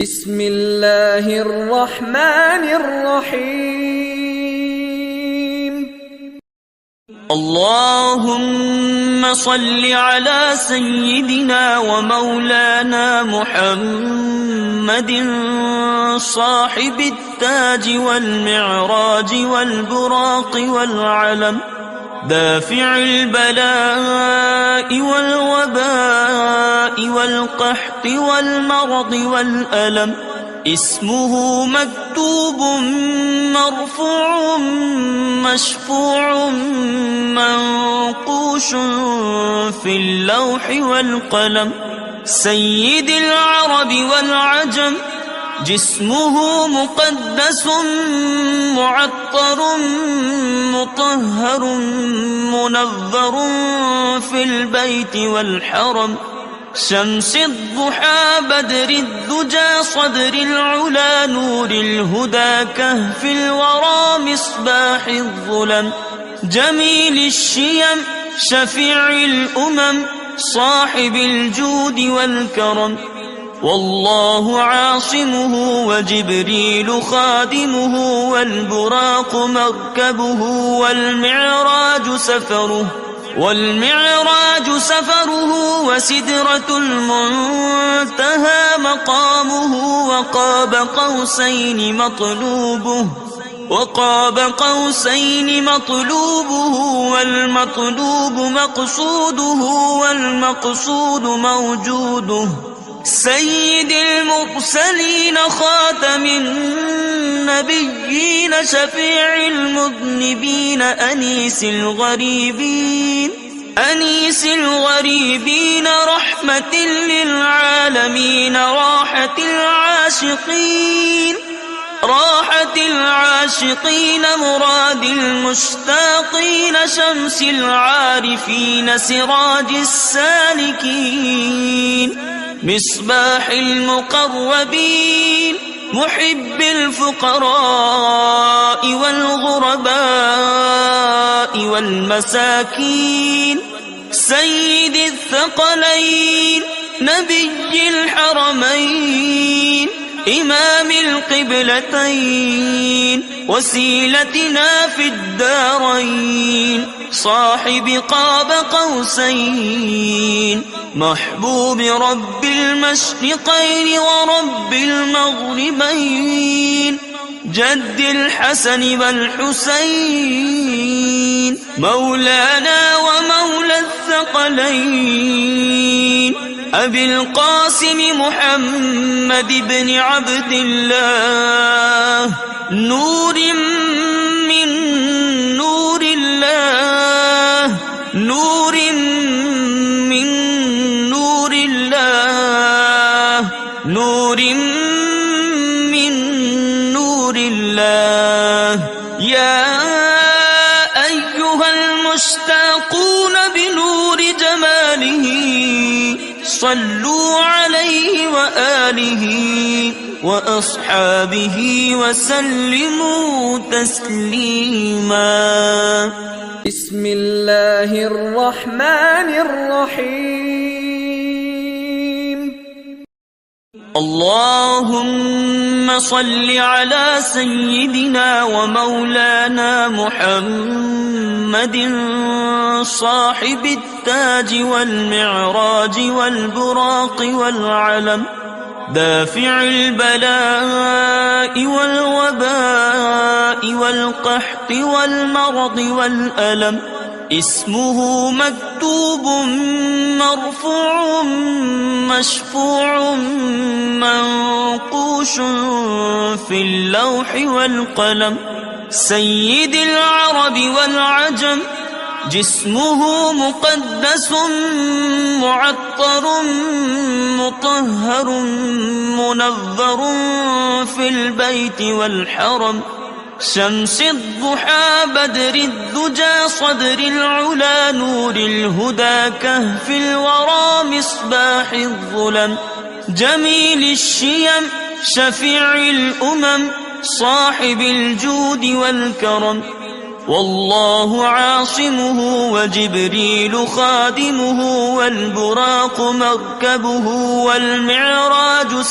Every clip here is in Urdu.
بسم الله الرحمن الرحيم. اللهم صل على سيدنا ومولانا محمد صاحب التاج والمعراج والبراق والعلم، دافع البلاء والوباء والقحط والمرض والألم، اسمه مكتوب مرفوع مشفوع منقوش في اللوح والقلم، سيد العرب والعجم، جسمه مقدس معطر مطهر منظر في البيت والحرم، شمس الضحى بدر الدجى صدر العلا نور الهدى كهف الورى مصباح الظلم، جميل الشيم شفيع الأمم صاحب الجود والكرم، والله عاصمه وجبريل خادمه والبراق مركبه والمعراج سفره وسدرة المنتهى مقامه، وقاب قوسين مطلوبه والمطلوب مقصوده والمقصود موجوده، سيد المرسلين خاتم النبيين شفيع المذنبين أنيس الغريبين رحمة للعالمين راحة العاشقين مراد المشتاقين شمس العارفين سراج السالكين مصباح المقربين محب الفقراء والغرباء والمساكين، سيد الثقلين نبي الحرمين إمام القبلتين وسيلتنا في الدارين، صاحب قاب قوسين محبوب رب المشرقين ورب المغربين، جد الحسن والحسين مولانا ومولى الثقلين، أبي القاسم محمد بن عبد الله نور من نور الله، نور من نور الله، نور من نور الله، يا أيها المشتاقون بنور جماله صلوا عليه وآله وأصحابه وسلموا تسليما. بسم الله الرحمن الرحيم. اللهم صل على سيدنا ومولانا محمد صاحب التاج والمعراج والبراق والعلم، دافع البلاء والوباء والقحط والمرض والألم، اسمه مكتوب مرفوع مشفوع منقوش في اللوح والقلم، سيد العرب والعجم، جسمه مقدس معطر مطهر منظر في البيت والحرم، شمس الضحى بدر الدجى صدر العلا نور الهدى كهف الورى مصباح الظلم، جميل الشيم شفيع الأمم صاحب الجود والكرم، والله عاصمه وجبريل خادمه والبراق مركبه والمعراج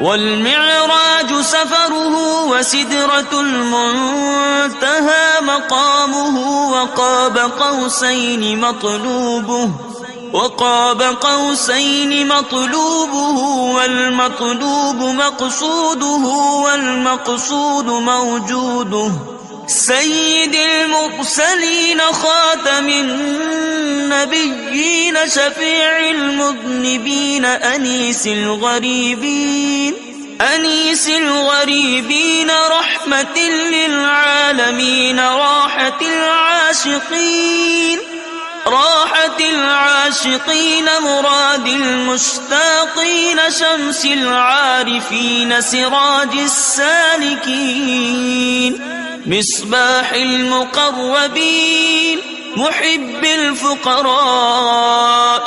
والمعراج سفره وسدرة المنتهى مقامه وقاب قوسين مطلوبه والمطلوب مقصوده والمقصود موجوده سيد المرسلين خاتم النبيين شفيع المذنبين أنيس الغريبين رحمة للعالمين راحة العاشقين مراد المشتاقين شمس العارفين سراج السالكين مصباح المقربين محب الفقراء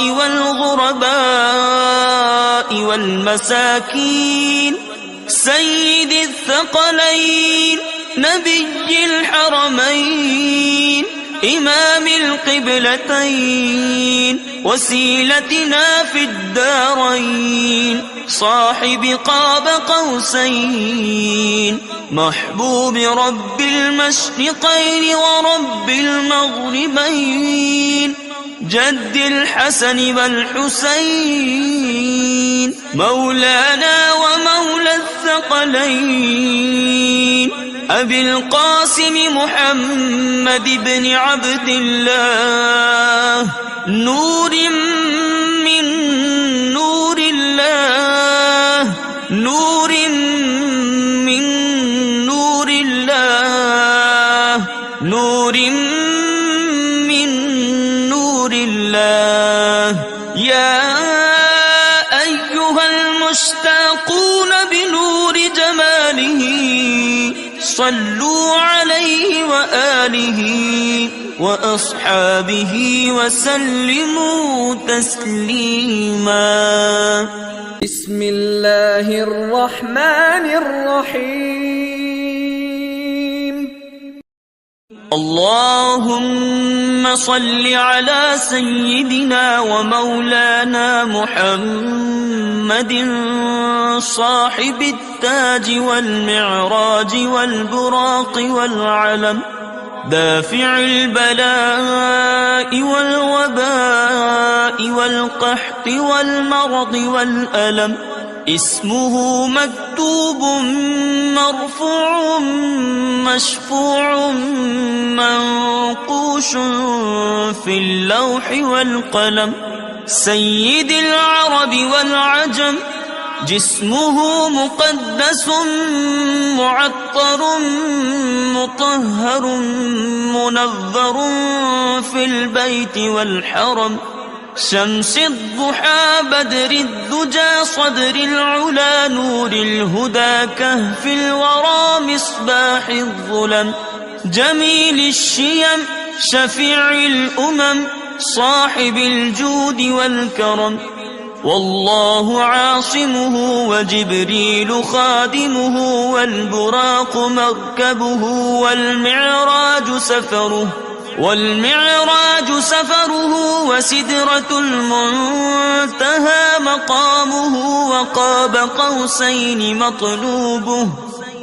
والغرباء والمساكين سيد الثقلين نبي الحرمين إمام القبلتين وسيلتنا في الدارين صاحب قاب قوسين محبوب رب المشرقين ورب المغربين جد الحسن والحسين مولانا ومولى الثقلين أبي القاسم محمد بن عبد الله نور من نور الله نور من نور الله نور من نور الله يا أيها المشتاقون بنور جماله صلوا عليه وآله وأصحابه وسلموا تسليما بسم الله الرحمن الرحيم اللهم صل على سيدنا ومولانا محمد صاحب التاج والمعراج والبراق والعلم دافع البلاء والوباء والقحط والمرض والألم اسمه مكتوب مرفوع مشفوع منقوش في اللوح والقلم سيد العرب والعجم جسمه مقدس معطر مطهر منظر في البيت والحرم شمس الضحى بدر الدجى صدر العلا نور الهدى كهف الورى مصباح الظلم جميل الشيم شفيع الأمم صاحب الجود والكرم والله عاصمه وجبريل خادمه والبراق مركبه والمعراج سفره وسدرة المنتهى مقامه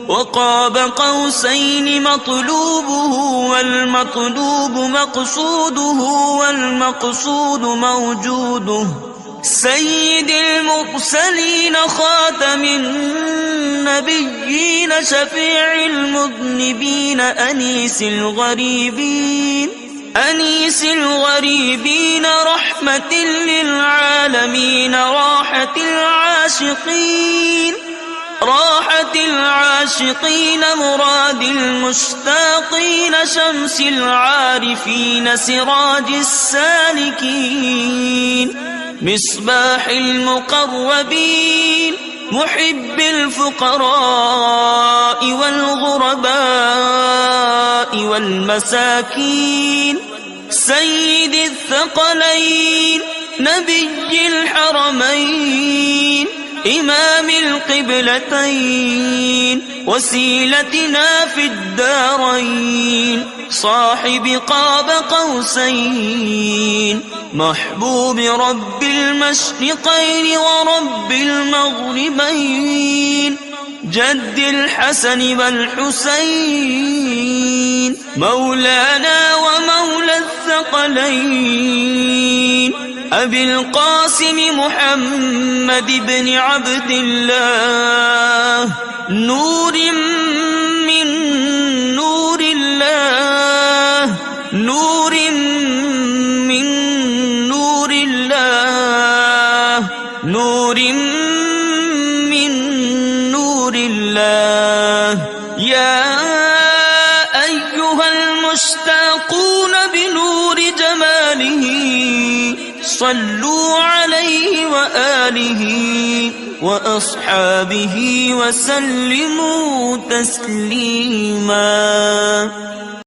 وقاب قوسين مطلوبه والمطلوب مقصوده والمقصود موجوده سيد المرسلين خاتم النبيين شفيع المذنبين أنيس الغريبين رحمة للعالمين راحة العاشقين مراد المشتاقين شمس العارفين سراج السالكين مصباح المقربين محب الفقراء والغرباء والمساكين سيد الثقلين نبي الحرمين إمام القبلتين وسيلتنا في الدارين صاحب قاب قوسين محبوب رب المشرقين ورب المغربين جد الحسن والحسين مولانا ومولى الثقلين أبي القاسم محمد بن عبد الله نور من نور الله نور من نور الله نور من نور الله يا أيها المشتاقون بنور جماله صلوا عليه وآله وأصحابه وسلموا تسليما.